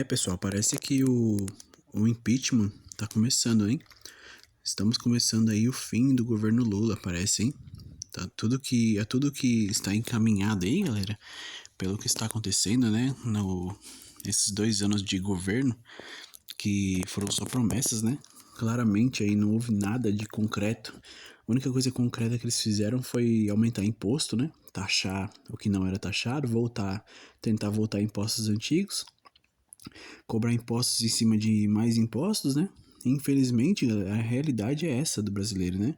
Pessoal, parece que o impeachment tá começando, hein? Estamos começando aí o fim do governo Lula, parece, hein? É tudo que está encaminhado aí, galera, pelo que está acontecendo, né? Esses 2 anos de governo, que foram só promessas, né? Claramente aí não houve nada de concreto. A única coisa concreta que eles fizeram foi aumentar imposto, né? Taxar o que não era taxado, tentar voltar a impostos antigos, cobrar impostos em cima de mais impostos, né? Infelizmente, a realidade é essa do brasileiro, né?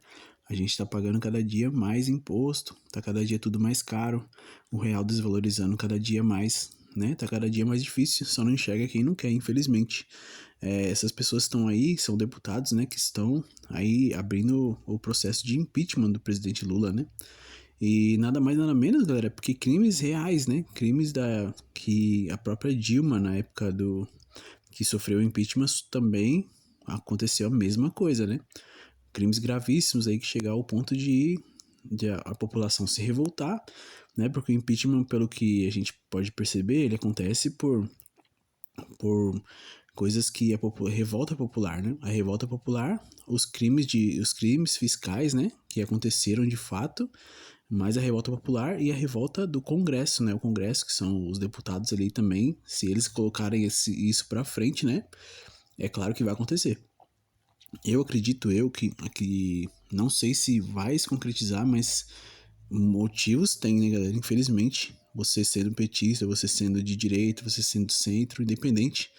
A gente tá pagando cada dia mais imposto, tá cada dia tudo mais caro, o real desvalorizando cada dia mais, né? Tá cada dia mais difícil, só não enxerga quem não quer, infelizmente. Essas pessoas estão aí, são deputados, né, que estão aí abrindo o processo de impeachment do presidente Lula, né? E nada mais nada menos, galera, porque crimes reais, né? Crimes que a própria Dilma, na época que sofreu impeachment, também aconteceu a mesma coisa, né? Crimes gravíssimos aí que chegar ao ponto de a população se revoltar, né? Porque o impeachment, pelo que a gente pode perceber, ele acontece por coisas que revolta popular, né? A revolta popular, os crimes fiscais, né, que aconteceram de fato, mas a revolta popular e a revolta do Congresso, né? O Congresso, que são os deputados ali também, se eles colocarem isso pra frente, né? É claro que vai acontecer. Eu acredito que não sei se vai se concretizar, mas motivos tem, né, galera? Infelizmente, você sendo petista, você sendo de direita, você sendo centro, independente,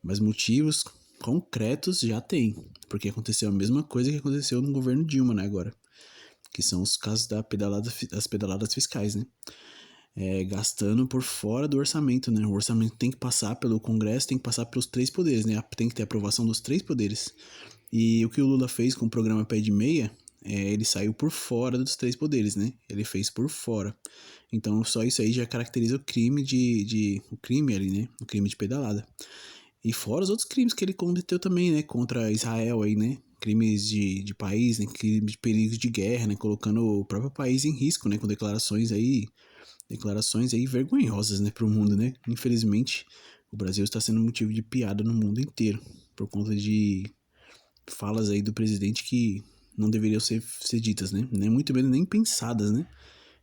mas motivos concretos já tem, porque aconteceu a mesma coisa que aconteceu no governo Dilma, né, agora, que são os casos das pedaladas fiscais, né? Gastando por fora do orçamento, né? O orçamento tem que passar pelo Congresso, tem que passar pelos três poderes, né? Tem que ter aprovação dos três poderes. E o que o Lula fez com o programa Pé de Meia, ele saiu por fora dos três poderes, né? Ele fez por fora. Então só isso aí já caracteriza o crime o crime ali, né? O crime de pedalada. E fora os outros crimes que ele cometeu também, né? Contra Israel aí, né? Crimes de país, né? Crimes de perigo de guerra, né? Colocando o próprio país em risco, né? Com declarações aí vergonhosas, né, para o mundo, né? Infelizmente, o Brasil está sendo motivo de piada no mundo inteiro por conta de falas aí do presidente que não deveriam ser ditas, né? Nem muito menos nem pensadas, né?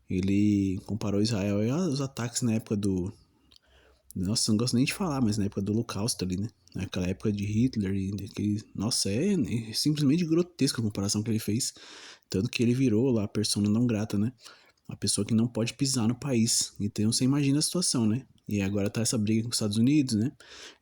Ele comparou Israel aos ataques na época do... Nossa, não gosto nem de falar, mas na época do Holocausto ali, né? Naquela época de Hitler e daquele... Nossa, é simplesmente grotesca a comparação que ele fez. Tanto que ele virou lá a persona não grata, né? A pessoa que não pode pisar no país. Então você imagina a situação, né? E agora tá essa briga com os Estados Unidos, né?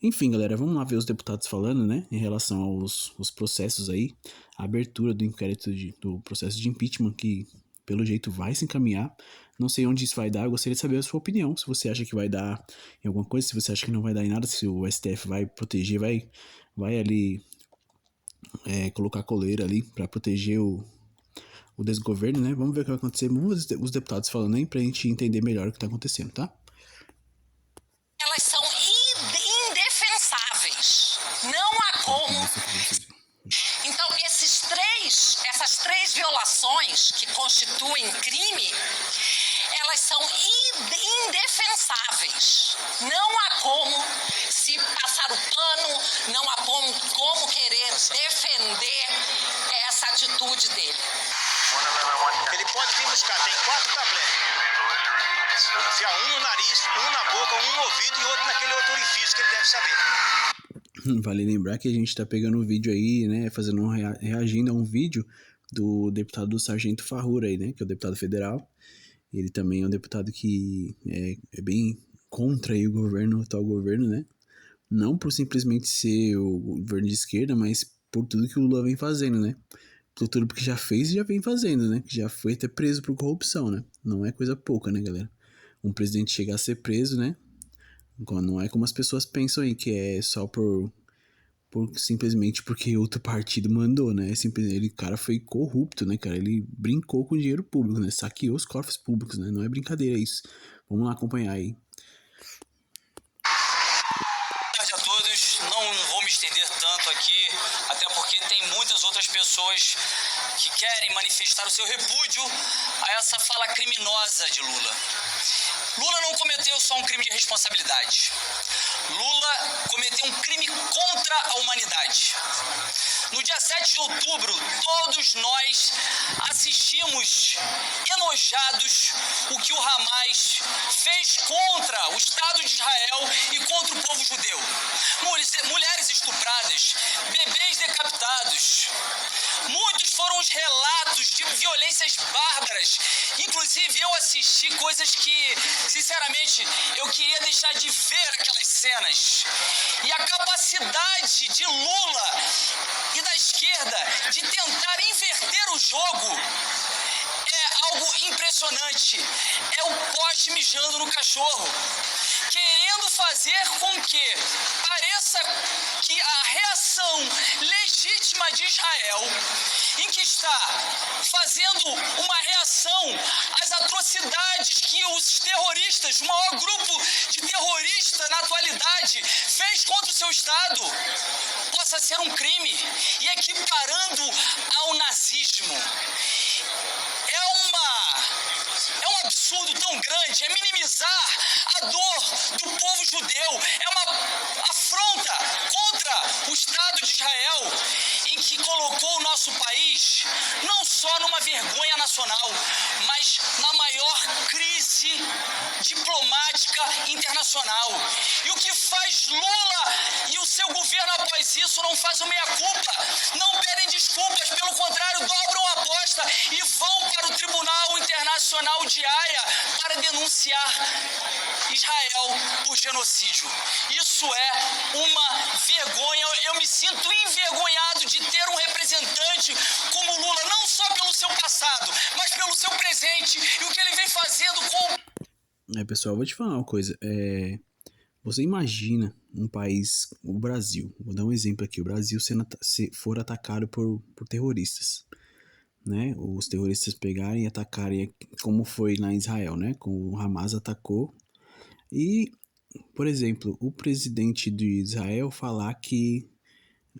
Enfim, galera, vamos lá ver os deputados falando, né? Em relação aos processos aí. A abertura do inquérito do processo de impeachment, que pelo jeito vai se encaminhar. Não sei onde isso vai dar, eu gostaria de saber a sua opinião. Se você acha que vai dar em alguma coisa, se você acha que não vai dar em nada, se o STF vai proteger, vai ali colocar coleira ali para proteger o desgoverno, né? Vamos ver o que vai acontecer. Vamos ver os deputados falando aí pra gente entender melhor o que tá acontecendo, tá? Elas são indefensáveis. Não há como. Então, essas três violações que constituem crime, elas são indefensáveis. Não há como se passar o pano, não há como querer defender essa atitude dele. Ele pode vir buscar, tem 4 tabletes. Enfiar um no nariz, um na boca, um no ouvido e outro naquele outro orifício que ele deve saber. Vale lembrar que a gente tá pegando um vídeo aí, né, reagindo a um vídeo do deputado Sargento Farrura aí, né, que é o deputado federal. Ele também é um deputado que é bem contra aí o atual governo, né? Não por simplesmente ser o governo de esquerda, mas por tudo que o Lula vem fazendo, né? Por tudo que já fez e já vem fazendo, né? Que já foi até preso por corrupção, né? Não é coisa pouca, né, galera? Um presidente chegar a ser preso, né? Não é como as pessoas pensam aí, que é só por simplesmente porque outro partido mandou, né? Ele, cara, foi corrupto, né, cara? Ele brincou com o dinheiro público, né? Saqueou os cofres públicos, né? Não é brincadeira isso. Vamos lá acompanhar aí. Boa tarde a todos. Não vou me estender tanto aqui, até porque tem muitas outras pessoas que querem manifestar o seu repúdio a essa fala criminosa de Lula. Lula não cometeu só um crime de responsabilidade. Lula cometeu um crime contra a humanidade. No dia 7 de outubro, todos nós assistimos enojados o que o Hamas fez contra o Estado de Israel e contra o povo judeu. Mulheres estupradas, bebês decapitados. Muitos foram os relatos de violências bárbaras. Inclusive, eu assisti coisas que, sinceramente, eu queria deixar de ver aquelas cenas. E a capacidade de Lula e da esquerda de tentar inverter o jogo é algo impressionante. É o poste mijando no cachorro, querendo fazer com que pareça que a reação legítima de Israel, em que está fazendo uma reação às atrocidades que os terroristas, o maior grupo de terroristas na atualidade, fez contra o seu Estado, possa ser um crime, e equiparando ao nazismo. É um absurdo tão grande, é minimizar a dor do povo judeu, é uma afronta contra o Estado de Israel, em que colocou o nosso país não só numa vergonha nacional, mas na maior crise diplomática internacional. E o que faz Lula e o seu governo após isso não faz o meia-culpa, não pedem desculpas, pelo contrário, dobram a aposta e vão para o Tribunal Internacional de Haia para denunciar Israel por genocídio. Isso é uma vergonha. Eu me sinto envergonhado de ter um representante como Lula, não só pelo seu passado, mas pelo seu presente e o que ele vem fazendo com... Pessoal, vou te falar uma coisa. Você imagina um país, o Brasil, vou dar um exemplo aqui, o Brasil se for atacado por terroristas, né? Os terroristas pegarem e atacarem, como foi lá em Israel, né? Com o Hamas atacou. E, por exemplo, o presidente de Israel falar que...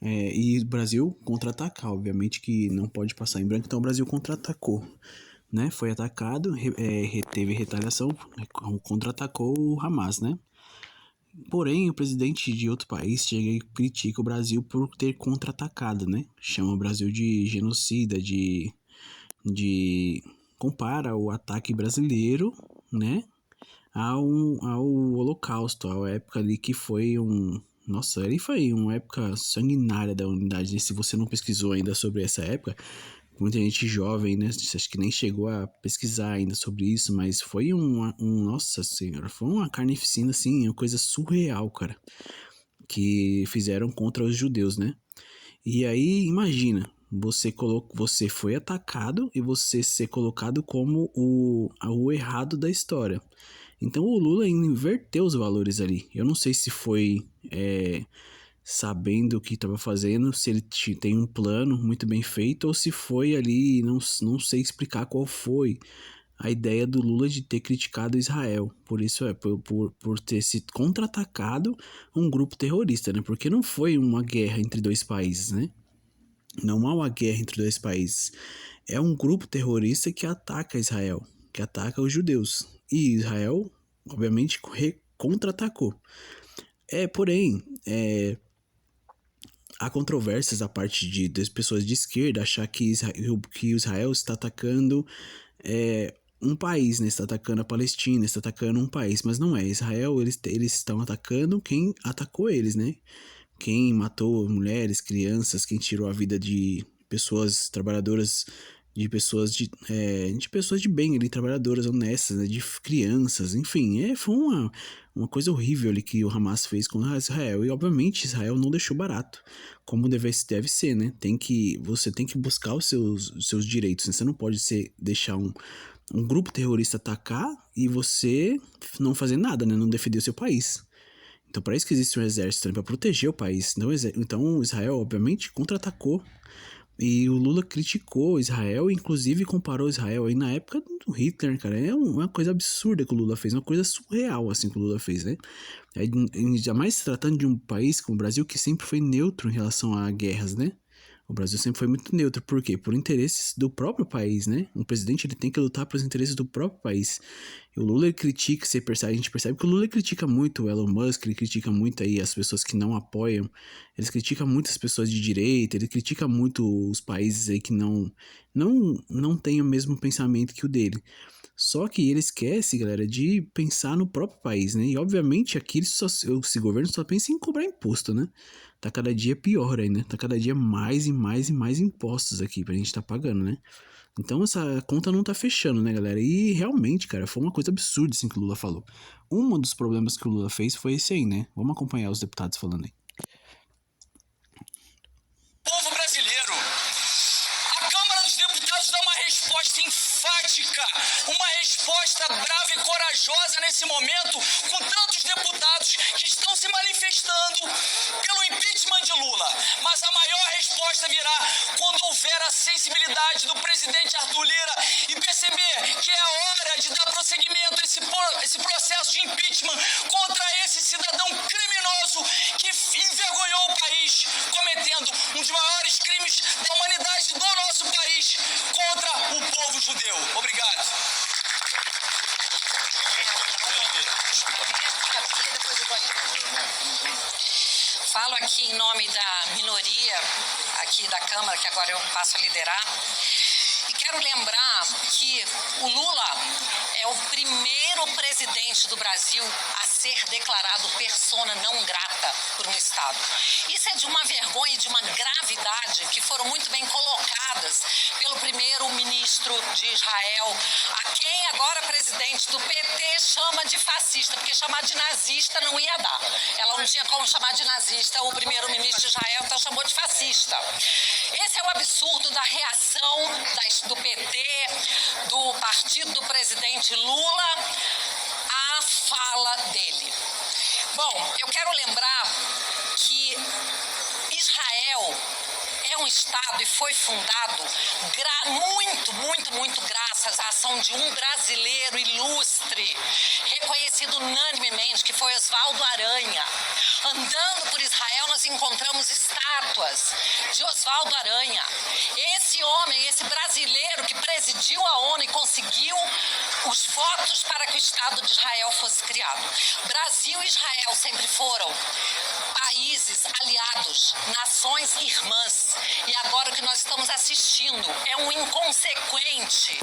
e o Brasil contra-atacar, obviamente que não pode passar em branco, então o Brasil contra-atacou, né? Foi atacado, teve retaliação, contra-atacou o Hamas, né? Porém, o presidente de outro país chega e critica o Brasil por ter contra-atacado, né? Chama o Brasil de genocida, compara o ataque brasileiro, né? Ao Holocausto, à época ali que foi Nossa, ali foi uma época sanguinária da humanidade. Se você não pesquisou ainda sobre essa época, muita gente jovem, né? Acho que nem chegou a pesquisar ainda sobre isso, mas foi Nossa senhora, foi uma carnificina, assim, uma coisa surreal, cara, que fizeram contra os judeus, né? E aí, imagina, você foi atacado e você ser colocado como o errado da história. Então o Lula inverteu os valores ali. Eu não sei se foi sabendo o que estava fazendo, se ele tem um plano muito bem feito, ou se foi ali, não sei explicar qual foi a ideia do Lula de ter criticado Israel. Por isso por ter se contra-atacado um grupo terrorista, né? Porque não foi uma guerra entre dois países, né? Não há uma guerra entre dois países. É um grupo terrorista que ataca Israel, que ataca os judeus. E Israel, obviamente, contra-atacou. Porém, há controvérsias da parte das pessoas de esquerda achar que Israel está atacando um país, né? Está atacando a Palestina, está atacando um país, mas não é. Israel, eles estão atacando quem atacou eles, né? Quem matou mulheres, crianças, quem tirou a vida de pessoas trabalhadoras, de pessoas de bem ali, trabalhadoras honestas, né? De crianças, enfim, foi uma coisa horrível ali que o Hamas fez com Israel. E obviamente Israel não deixou barato, como deve ser, né? Você tem que buscar os seus direitos, né? Você não pode deixar um grupo terrorista atacar e você não fazer nada, né? Não defender o seu país. Então, para isso que existe um exército, né? Para proteger o país. Então, Israel, obviamente, contra-atacou. E o Lula criticou Israel, inclusive comparou Israel aí na época do Hitler, cara. É uma coisa absurda que o Lula fez, uma coisa surreal, assim, que o Lula fez, né? Jamais se tratando de um país como o Brasil, que sempre foi neutro em relação a guerras, né? O Brasil sempre foi muito neutro. Por quê? Por interesses do próprio país, né? Um presidente, ele tem que lutar pelos interesses do próprio país. E o Lula, ele critica, a gente percebe que o Lula critica muito o Elon Musk, ele critica muito aí as pessoas que não apoiam, ele critica muito as pessoas de direita, ele critica muito os países aí que não têm o mesmo pensamento que o dele. Só que ele esquece, galera, de pensar no próprio país, né? E obviamente aqui esse governo só pensa em cobrar imposto, né? Tá cada dia pior aí, né? Tá cada dia mais e mais e mais impostos aqui pra gente tá pagando, né? Então essa conta não tá fechando, né, galera? E realmente, cara, foi uma coisa absurda assim que o Lula falou. Um dos problemas que o Lula fez foi esse aí, né? Vamos acompanhar os deputados falando aí. Povo brasileiro, a Câmara dos Deputados dá uma resposta enfática, uma resposta brava e corajosa nesse momento, com tantos deputados que estão se manifestando pelo impeachment de Lula. Mas a maior resposta virá quando houver a sensibilidade do presidente Arthur Lira e perceber que é a hora de dar prosseguimento a esse processo de impeachment contra esse cidadão criminoso que envergonhou o país, cometendo um dos maiores crimes da humanidade do nosso país contra o povo judeu. Obrigado. Falo aqui em nome da minoria aqui da Câmara, que agora eu passo a liderar. E quero lembrar que o Lula é o primeiro presidente do Brasil a ser declarado persona não grata por um Estado. Isso é de uma vergonha e de uma gravidade que foram muito bem colocadas pelo primeiro-ministro de Israel, a quem agora presidente do PT chama de fascista, porque chamar de nazista não ia dar. Ela não tinha como chamar de nazista o primeiro-ministro de Israel, então chamou de fascista. Esse é o absurdo da reação do PT, do partido do presidente Lula, à fala dele. Bom, eu quero lembrar que Israel é um Estado e foi fundado muito graças à ação de um brasileiro ilustre, reconhecido unanimemente, que foi Oswaldo Aranha. Andando por Israel, nós encontramos estátuas de Oswaldo Aranha. Esse homem, esse brasileiro que presidiu a ONU e conseguiu os votos para que o Estado de Israel fosse criado. Brasil e Israel sempre foram países aliados, nações irmãs. E agora o que nós estamos assistindo é um inconsequente,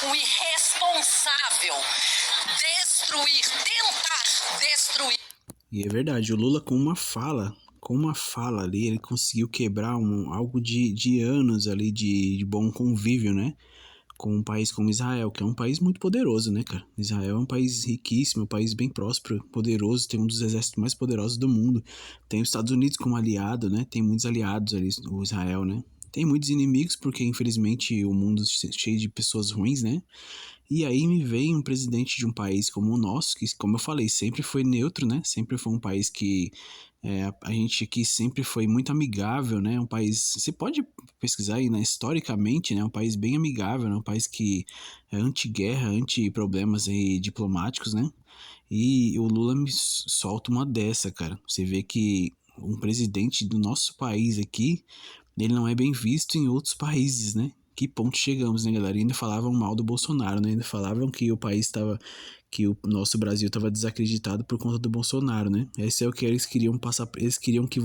um irresponsável tentar destruir. E é verdade, o Lula com uma fala ali, ele conseguiu quebrar algo de anos ali de bom convívio, né? Com um país como Israel, que é um país muito poderoso, né, cara? Israel é um país riquíssimo, um país bem próspero, poderoso, tem um dos exércitos mais poderosos do mundo. Tem os Estados Unidos como aliado, né? Tem muitos aliados ali, o Israel, né? Tem muitos inimigos, porque infelizmente o mundo é cheio de pessoas ruins, né? E aí me vem um presidente de um país como o nosso, que, como eu falei, sempre foi neutro, né? Sempre foi um país que a gente aqui sempre foi muito amigável, né? Um país, você pode pesquisar aí, né? Historicamente, né? Um país bem amigável, né? Um país que é anti-guerra, anti-problemas aí diplomáticos, né? E o Lula me solta uma dessa, cara. Você vê que um presidente do nosso país aqui, ele não é bem visto em outros países, né? Que ponto chegamos, né, galera? E ainda falavam mal do Bolsonaro, né? Ainda falavam que o país estava, que o nosso Brasil estava desacreditado por conta do Bolsonaro, né? Esse é o que eles queriam passar, eles queriam que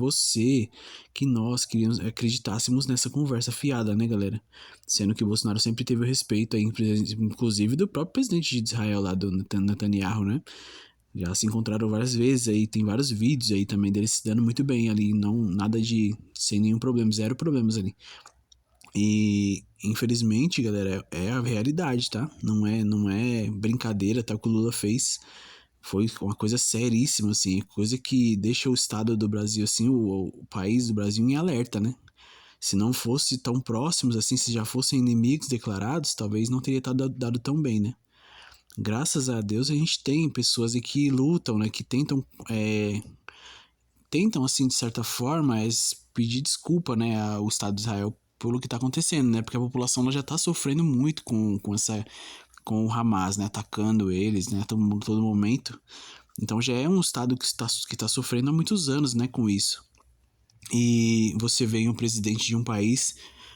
nós queríamos acreditássemos nessa conversa fiada, né, galera? Sendo que o Bolsonaro sempre teve o respeito aí, inclusive do próprio presidente de Israel lá, do Netanyahu, né? Já se encontraram várias vezes aí, tem vários vídeos aí também deles se dando muito bem ali, nada de, sem nenhum problema, zero problemas ali. E infelizmente, galera, é a realidade, tá? Não é brincadeira, tá? O que o Lula fez foi uma coisa seríssima, assim, coisa que deixa o estado do Brasil, assim, o país do Brasil em alerta, né? Se não fosse tão próximos, assim, se já fossem inimigos declarados, talvez não teria dado tão bem, né? Graças a Deus a gente tem pessoas aí que lutam, né? Que tentam, assim, de certa forma, pedir desculpa, né, ao Estado de Israel pelo que tá acontecendo, né? Porque a população ela já tá sofrendo muito com o Hamas, né? Atacando eles, né? Todo momento. Então já é um Estado que tá sofrendo há muitos anos, né? Com isso. E você vê um presidente de um país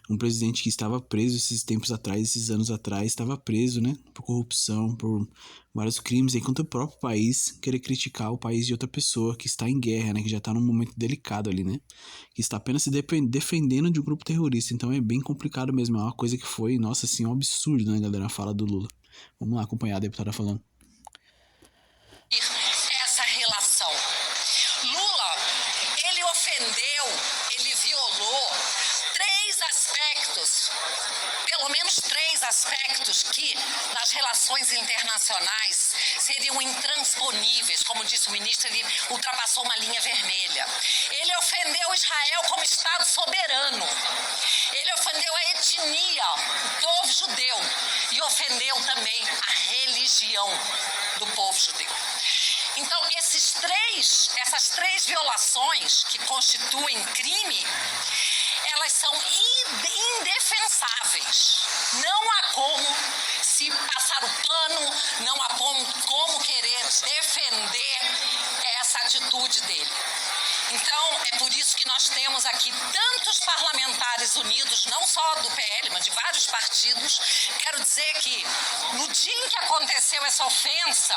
Um presidente que estava preso esses tempos atrás, esses anos atrás, estava preso, né? Por corrupção, por vários crimes, enquanto o próprio país querer criticar o país de outra pessoa que está em guerra, né? Que já está num momento delicado ali, né? Que está apenas se defendendo de um grupo terrorista. Então é bem complicado mesmo. É uma coisa que foi, nossa, assim, um absurdo, né, galera? A fala do Lula. Vamos lá acompanhar a deputada falando. Essa relação. Lula, ele ofendeu, ele violou pelo menos três aspectos que nas relações internacionais seriam intransponíveis. Como disse o ministro, ele ultrapassou uma linha vermelha. Ele ofendeu Israel como Estado soberano. Ele ofendeu a etnia, o povo judeu, e ofendeu também a religião do povo judeu. Então, essas três violações que constituem crime, elas são indefensáveis. Não há como se passar o pano, não há como querer defender essa atitude dele. Então, é por isso que nós temos aqui tantos parlamentares unidos, não só do PL, mas de vários partidos. Quero dizer que, no dia em que aconteceu essa ofensa,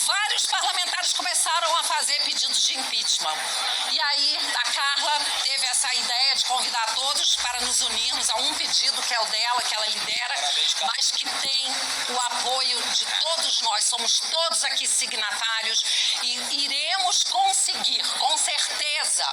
vários parlamentares começaram a fazer pedidos de impeachment. E aí, a Carla teve essa ideia de convidar todos para nos unirmos a um pedido, que é o dela, que ela lidera, mas que tem o apoio de todos nós. Somos todos aqui signatários e iremos conseguir, com certeza,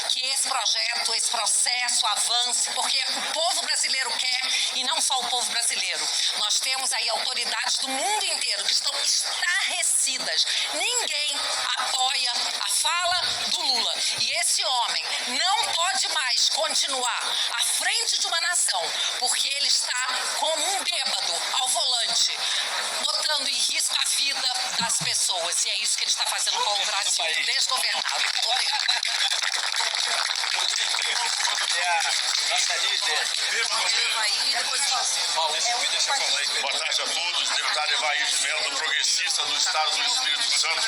que esse projeto, esse processo avance, porque o povo brasileiro quer, e não só o povo brasileiro. Nós temos aí autoridades do mundo inteiro que estão estarrecidas. Ninguém apoia a fala do Lula. E esse homem não pode mais continuar à frente de uma nação, porque ele está como um bêbado ao volante, botando em risco a vida das pessoas. E é isso que ele está fazendo com o Brasil, desgovernado. Obrigado. Nossa líder. Boa tarde a todos. Deputado Evair de Mello, do Progressista do Estado do Espírito Santo.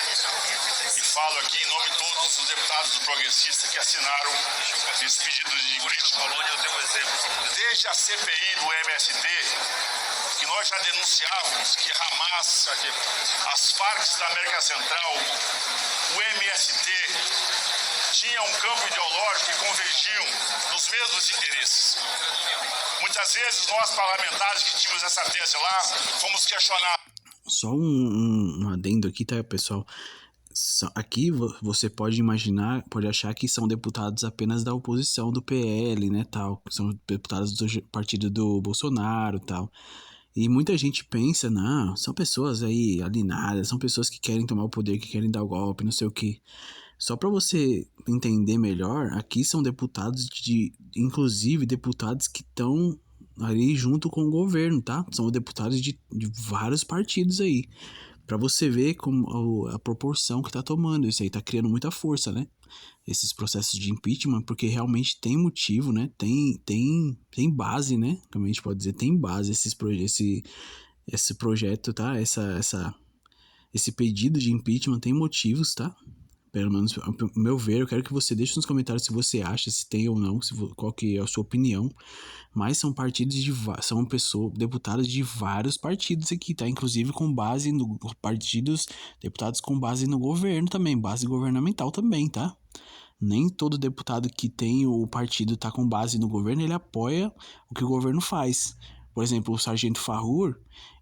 E falo aqui em nome de todos os deputados do Progressista que assinaram esse pedido de impeachment. Desde a CPI do MST, que nós já denunciávamos que Hamas, as Farc da América Central, o MST, tinha um campo ideológico e convergiam nos mesmos interesses. Muitas vezes nós parlamentares que tínhamos essa tese lá, fomos questionar. Só um adendo aqui, tá, pessoal? Aqui você pode imaginar, pode achar que são deputados apenas da oposição do PL, né, tal. São deputados do partido do Bolsonaro, tal. E muita gente pensa, não, são pessoas aí alienadas, são pessoas que querem tomar o poder, que querem dar o golpe, não sei o quê. Só para você entender melhor, aqui são deputados inclusive deputados que estão ali junto com o governo, tá? São deputados de vários partidos aí. Para você ver como a proporção que tá tomando. Isso aí tá criando muita força, né? Esses processos de impeachment, porque realmente tem motivo, né? Tem base, né? Como a gente pode dizer, tem base esse projeto, tá? Esse pedido de impeachment tem motivos, tá? Pelo menos, ao meu ver, eu quero que você deixe nos comentários se você acha, se tem ou não, qual que é a sua opinião. Mas são deputados de vários partidos aqui, tá? Inclusive com base no deputados com base no governo também, base governamental também, tá? Nem todo deputado que tem o partido tá com base no governo, ele apoia o que o governo faz. Por exemplo, o Sargento Farrur,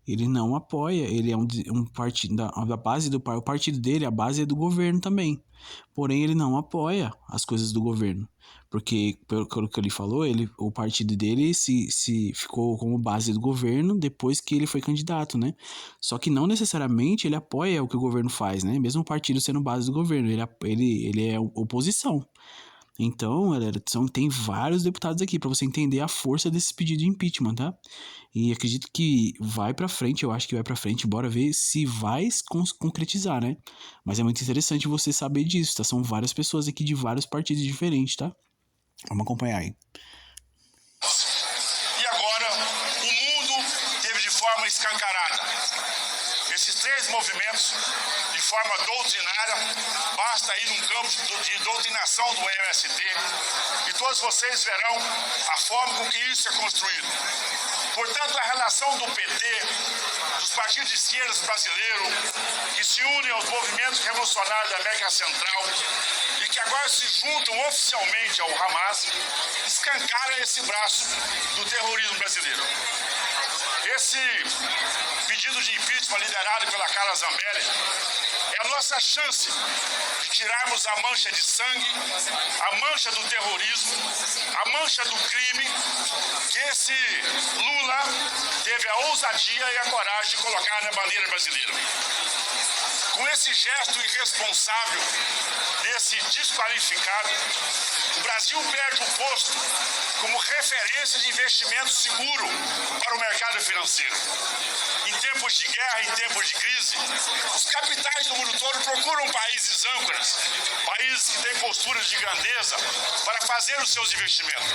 ele não apoia, ele é um partido da base o partido dele, a base é do governo também. Porém, ele não apoia as coisas do governo, porque pelo que ele falou, o partido dele se ficou como base do governo depois que ele foi candidato, né? Só que não necessariamente ele apoia o que o governo faz, né? Mesmo o partido sendo base do governo, ele é oposição. Então, galera, tem vários deputados aqui para você entender a força desse pedido de impeachment, tá? E acredito que vai pra frente, eu acho que vai pra frente, bora ver se vai concretizar, né? Mas é muito interessante você saber disso, tá? São várias pessoas aqui de vários partidos diferentes, tá? Vamos acompanhar aí. E agora, o mundo teve de forma escancarada esses três movimentos, de forma doutrinária, Basta ir num campo de doutrinação do MST e todos vocês verão a forma com que isso é construído. Portanto, a relação do PT, dos partidos de esquerda brasileiros, que se unem aos movimentos revolucionários da América Central e que agora se juntam oficialmente ao Hamas, escancara esse braço do terrorismo brasileiro. Esse pedido de impeachment liderado pela Carla Zambelli é a nossa chance de tirarmos a mancha de sangue, a mancha do terrorismo, a mancha do crime que esse Lula teve a ousadia e a coragem de colocar na bandeira brasileira. Com esse gesto irresponsável desse desqualificado, o Brasil perde o posto como referência de investimento seguro para o mercado financeiro. Em tempos de guerra, em tempos de crise, os capitais do mundo todo procuram países âncoras, países que têm posturas de grandeza para fazer os seus investimentos.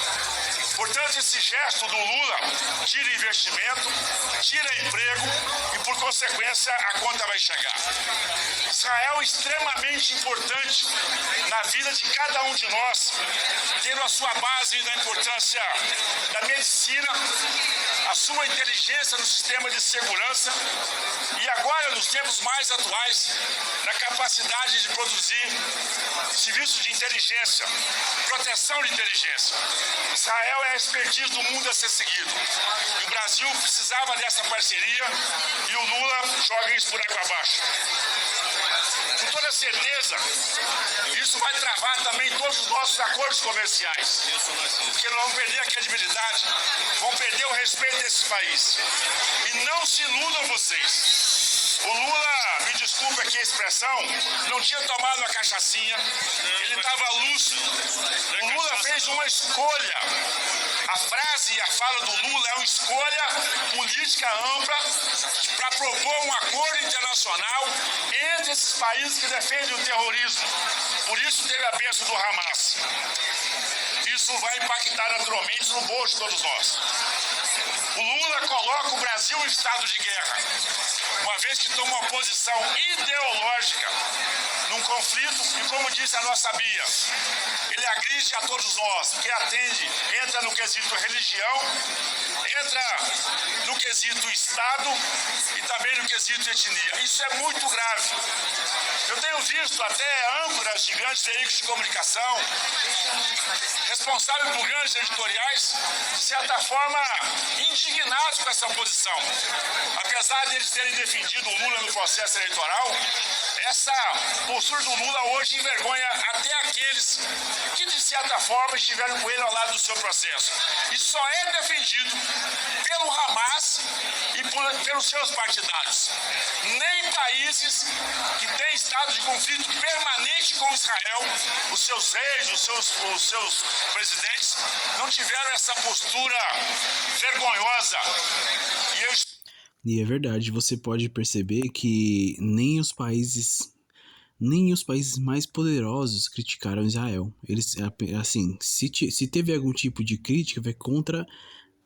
Portanto, esse gesto do Lula tira investimento, tira emprego e, por consequência, a conta vai chegar. Israel é extremamente importante na vida de cada um de nós, tendo a sua base na importância da medicina, a sua inteligência no sistema de segurança e agora, nos tempos mais atuais, na capacidade de produzir serviços de inteligência, proteção de inteligência. Israel é a expertise do mundo a ser seguido. E o Brasil precisava dessa parceria e o Lula joga isso por água abaixo. Com toda certeza, isso vai travar também todos os nossos acordos comerciais, porque nós vamos perder a credibilidade, vamos perder o respeito desse país. E não se iludam vocês. O Lula, me desculpa aqui a expressão, não tinha tomado uma cachaçinha, ele estava lúcido. O Lula fez uma escolha. A frase e a fala do Lula é uma escolha política ampla para propor um acordo internacional entre esses países que defendem o terrorismo. Por isso teve a bênção do Hamas. Isso vai impactar naturalmente no bolso de todos nós. O Lula coloca o Brasil em estado de guerra, uma vez que toma uma posição ideológica num conflito e, como disse a nossa Bia, ele agride a todos nós, porque entra no quesito religião, entra no quesito Estado e também no quesito etnia. Isso é muito grave. Eu tenho visto até âncoras de grandes veículos de comunicação, responsáveis por grandes editoriais, de certa forma indignados com essa posição. Apesar deles terem defendido o Lula no processo eleitoral, essa postura do Lula hoje envergonha até aqueles que, de certa forma, estiveram com ele ao lado do seu processo. E só é defendido pelo Hamas e pelos seus partidários. Nem países que têm estado de conflito permanente com Israel, os seus reis, os seus presidentes, não tiveram essa postura vergonhosa. E é verdade, você pode perceber que nem os países mais poderosos criticaram Israel. Eles, assim, se teve algum tipo de crítica, foi contra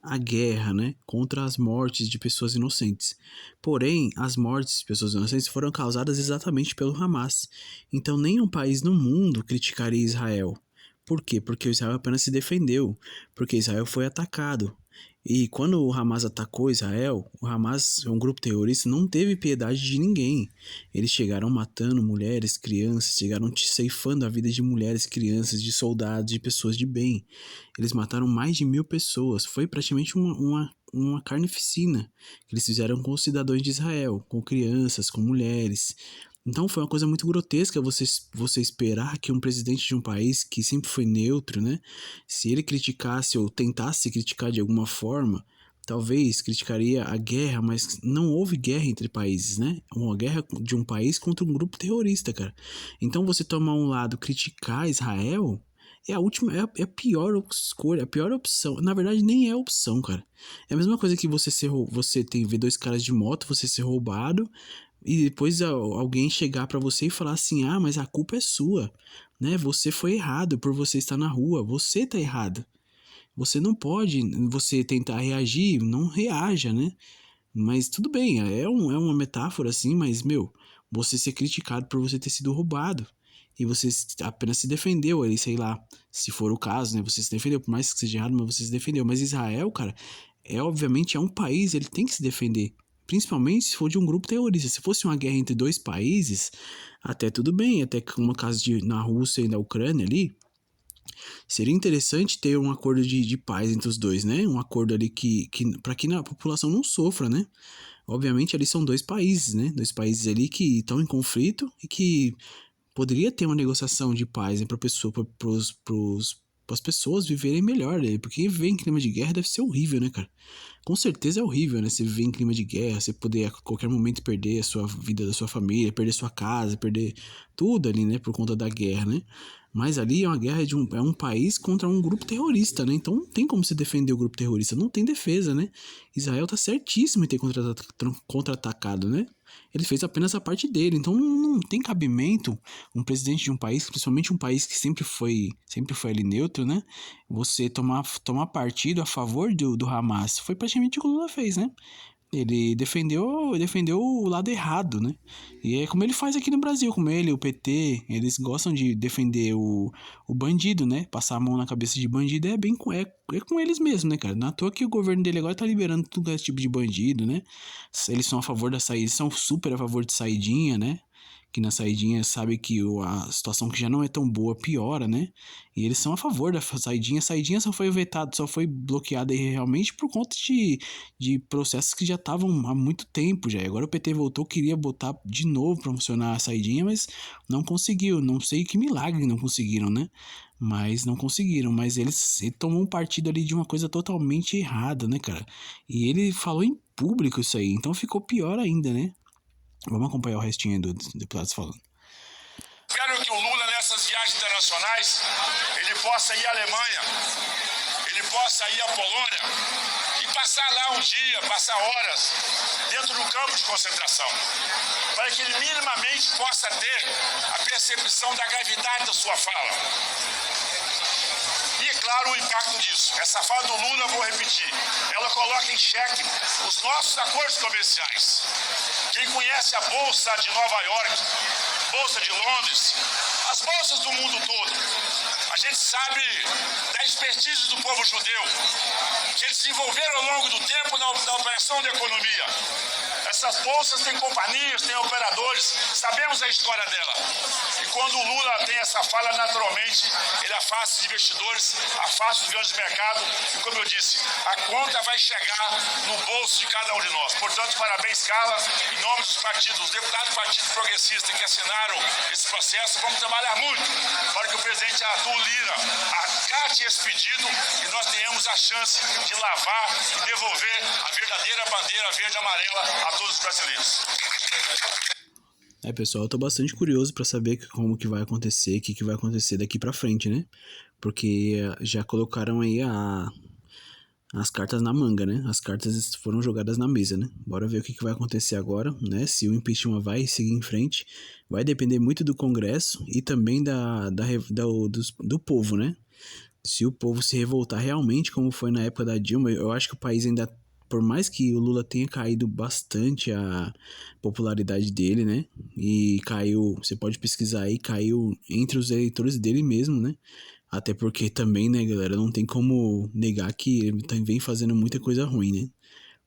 a guerra, né? Contra as mortes de pessoas inocentes. Porém, as mortes de pessoas inocentes foram causadas exatamente pelo Hamas. Então, nenhum país no mundo criticaria Israel. Por quê? Porque Israel apenas se defendeu. Porque Israel foi atacado. E quando o Hamas atacou Israel, o Hamas, um grupo terrorista, não teve piedade de ninguém. Eles chegaram matando mulheres, crianças, chegaram ceifando a vida de mulheres, crianças, de soldados, de pessoas de bem. Eles mataram mais de 1.000 pessoas. Foi praticamente uma carnificina que eles fizeram com os cidadãos de Israel, com crianças, com mulheres. Então foi uma coisa muito grotesca você esperar que um presidente de um país que sempre foi neutro, né? Se ele criticasse ou tentasse criticar de alguma forma, talvez criticaria a guerra, mas não houve guerra entre países, né? Uma guerra de um país contra um grupo terrorista, cara. Então você tomar um lado, criticar Israel, é a pior escolha, a pior opção. Na verdade, nem é opção, cara. É a mesma coisa que você ver dois caras de moto, você ser roubado, e depois alguém chegar pra você e falar assim, mas a culpa é sua, né? Você foi errado por você estar na rua, você tá errado. Você não pode, você tentar reagir, não reaja, né? Mas tudo bem, é uma metáfora assim, mas, você ser criticado por você ter sido roubado. e você apenas se defendeu ali, sei lá, se for o caso, né? Você se defendeu, por mais que seja errado, mas você se defendeu. Mas Israel, cara, obviamente é um país, ele tem que se defender. Principalmente se for de um grupo terrorista. Se fosse uma guerra entre dois países, até tudo bem, até como no caso na Rússia e na Ucrânia ali, seria interessante ter um acordo de paz entre os dois, né? Um acordo ali para que a população não sofra, né? Obviamente ali são dois países, né? Dois países ali que estão em conflito e que poderia ter uma negociação de paz, né, para as pessoas viverem melhor, né? Porque viver em clima de guerra deve ser horrível, né, cara? Com certeza é horrível, né? Você viver em clima de guerra, você poder a qualquer momento perder a sua vida da sua família, perder sua casa, perder tudo ali, né? Por conta da guerra, né? Mas ali é uma guerra é um país contra um grupo terrorista, né? Então não tem como se defender o grupo terrorista, não tem defesa, né? Israel tá certíssimo em ter contra-atacado, né? Ele fez apenas a parte dele, então não tem cabimento um presidente de um país, principalmente um país que sempre foi ali neutro, né? Você tomar partido a favor do Hamas. Foi praticamente o que o Lula fez, né? Ele defendeu o lado errado, né? E é como ele faz aqui no Brasil, como ele, o PT, eles gostam de defender o bandido, né? Passar a mão na cabeça de bandido é com eles mesmo, né, cara? Não é à toa que o governo dele agora tá liberando todo esse tipo de bandido, né? Eles são a favor da saída, são super a favor de saidinha, né? Que na saidinha sabe que a situação que já não é tão boa piora, né? E eles são a favor da saidinha. A saidinha só foi vetada, só foi bloqueada realmente por conta de processos que já estavam há muito tempo já. E agora o PT voltou, queria botar de novo para funcionar a saidinha, mas não conseguiu. Não sei que milagre não conseguiram, né? Mas não conseguiram. Mas ele tomou um partido ali de uma coisa totalmente errada, né, cara? E ele falou em público isso aí, então ficou pior ainda, né? Vamos acompanhar o restinho dos deputados falando. Quero que o Lula, nessas viagens internacionais, ele possa ir à Alemanha, ele possa ir à Polônia e passar lá um dia, passar horas dentro do campo de concentração, para que ele minimamente possa ter a percepção da gravidade da sua fala. E, é claro, o impacto disso. Essa fala do Lula, vou repetir, ela coloca em xeque os nossos acordos comerciais. Quem conhece a Bolsa de Nova York, Bolsa de Londres, as bolsas do mundo todo, a gente sabe da expertise do povo judeu, que eles desenvolveram ao longo do tempo na operação da economia. Essas bolsas têm companhias, têm operadores, sabemos a história dela. E quando o Lula tem essa fala, naturalmente, ele afasta os investidores, afasta os grandes mercados. E como eu disse, a conta vai chegar no bolso de cada um de nós. Portanto, parabéns, Carla, em nome dos partidos, dos deputados do Partido Progressista que assinaram esse processo, vamos trabalhar muito para que o presidente Arthur Lira acate esse pedido e nós tenhamos a chance de lavar e devolver a verdadeira bandeira verde e amarela a todos os brasileiros. Pessoal, eu tô bastante curioso pra saber como que vai acontecer, o que vai acontecer daqui pra frente, né? Porque já colocaram aí as cartas na manga, né? As cartas foram jogadas na mesa, né? Bora ver o que vai acontecer agora, né? Se o impeachment vai seguir em frente, vai depender muito do Congresso e também do povo, né? Se o povo se revoltar realmente, como foi na época da Dilma, eu acho que o país ainda, por mais que o Lula tenha caído bastante a popularidade dele, né? E caiu, você pode pesquisar aí, caiu entre os eleitores dele mesmo, né? Até porque também, né, galera, não tem como negar que ele vem fazendo muita coisa ruim, né?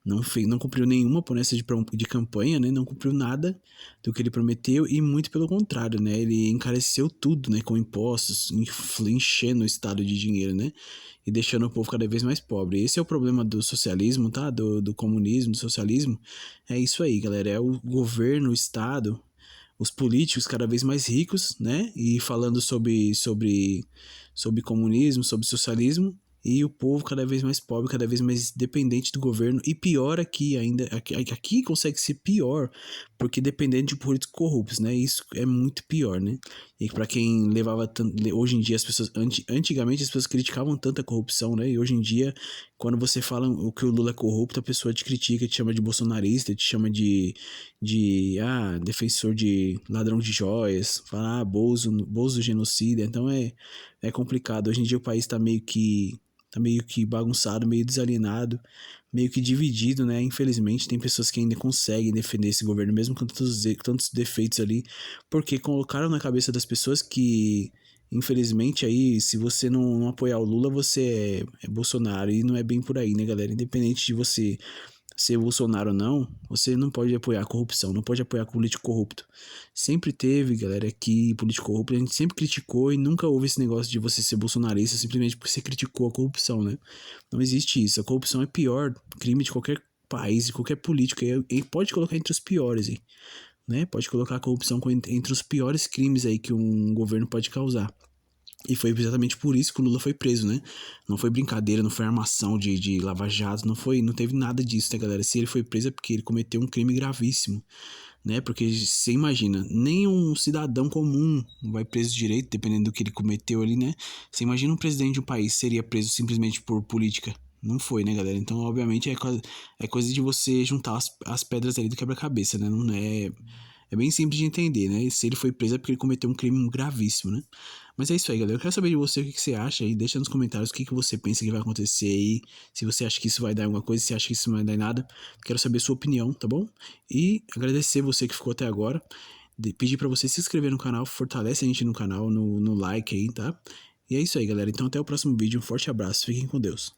Não cumpriu nenhuma promessa de campanha, né? Não cumpriu nada do que ele prometeu e muito pelo contrário, né? Ele encareceu tudo, né? Com impostos, enchendo o estado de dinheiro, né? E deixando o povo cada vez mais pobre. Esse é o problema do socialismo, tá? Do comunismo, do socialismo. É isso aí, galera. É o governo, o estado, os políticos cada vez mais ricos, né? E falando sobre comunismo, sobre socialismo. E o povo cada vez mais pobre, cada vez mais dependente do governo. E pior aqui ainda, aqui consegue ser pior, porque dependente de políticos corruptos, né? Isso é muito pior, né? E para quem levava tanto... Hoje em dia as pessoas... Antigamente as pessoas criticavam tanta corrupção, né? E hoje em dia, quando você fala o que o Lula é corrupto, a pessoa te critica, te chama de bolsonarista, te chama de defensor de ladrão de joias, fala, Bozo genocida. Então é complicado. Hoje em dia o país tá meio que tá meio que bagunçado, meio desalienado, meio que dividido, né? Infelizmente, tem pessoas que ainda conseguem defender esse governo, mesmo com tantos defeitos ali, porque colocaram na cabeça das pessoas que, infelizmente, aí, se você não apoiar o Lula, você é Bolsonaro, e não é bem por aí, né, galera? Independente de você ser Bolsonaro ou não, você não pode apoiar a corrupção, não pode apoiar político corrupto. Sempre teve, galera, aqui político corrupto, a gente sempre criticou e nunca houve esse negócio de você ser bolsonarista simplesmente porque você criticou a corrupção, né? Não existe isso. A corrupção é pior crime de qualquer país, de qualquer político, e pode colocar entre os piores, hein? Né? Pode colocar a corrupção entre os piores crimes aí que um governo pode causar. E foi exatamente por isso que o Lula foi preso, né? Não foi brincadeira, não foi armação de lava-jato, não teve nada disso, tá, galera? Se ele foi preso é porque ele cometeu um crime gravíssimo, né? Porque você imagina, nem um cidadão comum vai preso de direito, dependendo do que ele cometeu ali, né? Você imagina um presidente de um país seria preso simplesmente por política? Não foi, né, galera? Então, obviamente, é coisa de você juntar as pedras ali do quebra-cabeça, né? Não é... É bem simples de entender, né? Se ele foi preso é porque ele cometeu um crime gravíssimo, né? Mas é isso aí, galera. Eu quero saber de você o que você acha aí. Deixa nos comentários o que você pensa que vai acontecer aí. Se você acha que isso vai dar alguma coisa, se acha que isso não vai dar em nada. Quero saber a sua opinião, tá bom? E agradecer você que ficou até agora. Pedir pra você se inscrever no canal. Fortalece a gente no canal, no like aí, tá? E é isso aí, galera. Então até o próximo vídeo. Um forte abraço. Fiquem com Deus.